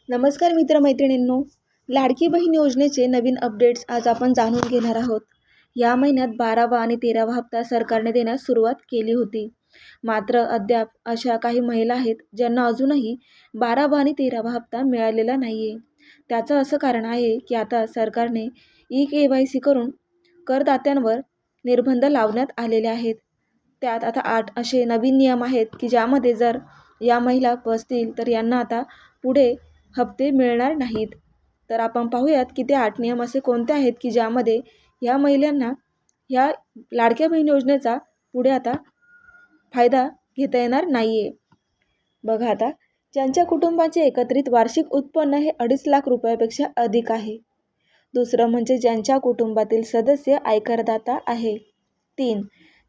नमस्कार मित्रमैत्रिणींनो, लाडकी बहीण योजनेचे नवीन अपडेट्स आज आपण जाणून घेणार आहोत. या महिन्यात 12वा आणि 13वा हप्ता सरकारने देण्यास सुरुवात केली होती. मात्र अद्याप अशा काही महिला आहेत ज्यांना अजूनही 12वा आणि 13वा हप्ता मिळालेला नाही आहे. त्याचं असं कारण आहे की आता सरकारने KYC करून करदात्यांवर निर्बंध लावण्यात आलेले आहेत. त्यात आता 8 असे नवीन नियम आहेत की ज्यामध्ये जर या महिला फसतील तर यांना आता पुढे हप्ते मिळणार नाहीत. तर आपण पाहूयात की ते 8 नियम असे कोणते आहेत की ज्यामध्ये ह्या महिलांना ह्या लाडक्या बहीण योजनेचा पुढे आता फायदा घेता येणार नाही आहे. बघा आता, ज्यांच्या कुटुंबाचे एकत्रित वार्षिक उत्पन्न हे 2.5 लाख रुपयापेक्षा अधिक आहे. दुसरं म्हणजे ज्यांच्या कुटुंबातील सदस्य आयकरदाता आहे. 3.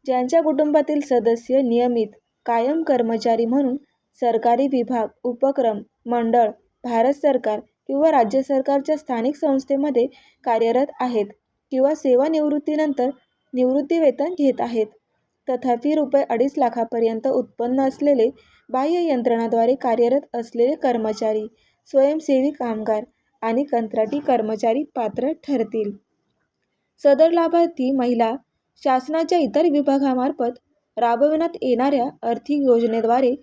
ज्यांच्या कुटुंबातील सदस्य नियमित कायम कर्मचारी म्हणून सरकारी विभाग, उपक्रम, मंडळ, भारत सरकार किंवा राज्य सरकारच्या स्थानिक संस्थेमध्ये कार्यरत आहेत किंवा सेवानिवृत्तीनंतर निवृत्तीवेतन घेत आहेत. तथापि ₹2.5 लाखापर्यंत उत्पन्न असलेले, बाह्य यंत्रणाद्वारे कार्यरत असलेले कर्मचारी, स्वयंसेवी कामगार आणि कंत्राटी कर्मचारी पात्र ठरतील. सदर लाभार्थी महिला शासनाच्या इतर विभागामार्फत राबविण्यात येणाऱ्या आर्थिक योजनेद्वारे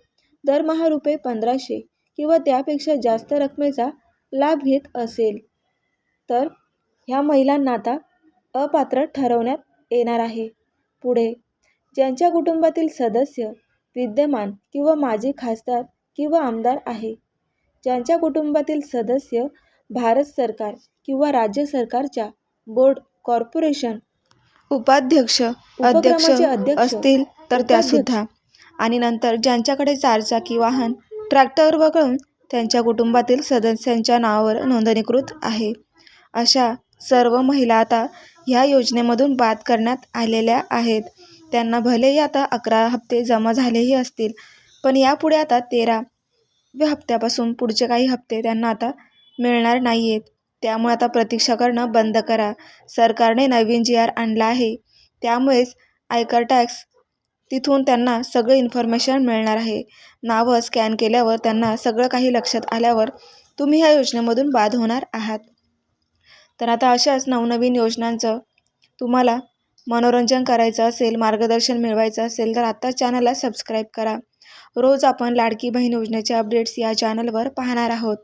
दरमहा ₹1500 किंवा त्यापेक्षा जास्त रकमेचा लाभ घेत असेल तर ह्या महिलांना आता अपात्र ठरवण्यात येणार आहे. पुढे, ज्यांच्या कुटुंबातील सदस्य विद्यमान किंवा माजी खासदार किंवा आमदार आहे, ज्यांच्या कुटुंबातील सदस्य भारत सरकार किंवा राज्य सरकारच्या बोर्ड, कॉर्पोरेशन, उपाध्यक्ष, अध्यक्ष असतील तर त्यासुद्धा, आणि नंतर ज्यांच्याकडे 4 चाकी वाहन, ट्रॅक्टर वगळून त्यांच्या कुटुंबातील सदस्यांच्या नावावर नोंदणीकृत आहे, अशा सर्व महिला आता ह्या योजनेमधून बाद करण्यात आलेल्या आहेत. त्यांना भलेही आता 11 हप्ते जमा झालेही असतील, पण यापुढे आता 13व्या हप्त्यापासून पुढचे काही हप्ते त्यांना आता मिळणार नाही आहेत. त्यामुळे आता प्रतीक्षा करणं बंद करा. सरकारने नवीन GR आणला आहे, त्यामुळेच आयकर टॅक्स तिथून त्यांना सगळं इन्फॉर्मेशन मिळणार आहे. नावं स्कॅन केल्यावर त्यांना सगळं काही लक्षात आल्यावर तुम्ही ह्या योजनेमधून बाद होणार आहात. तर आता अशाच नवनवीन योजनांचं तुम्हाला मनोरंजन करायचं असेल, मार्गदर्शन मिळवायचं असेल तर आता चॅनलला सबस्क्राईब करा. रोज आपण लाडकी बहीण योजनेचे अपडेट्स या चॅनलवर पाहणार आहोत.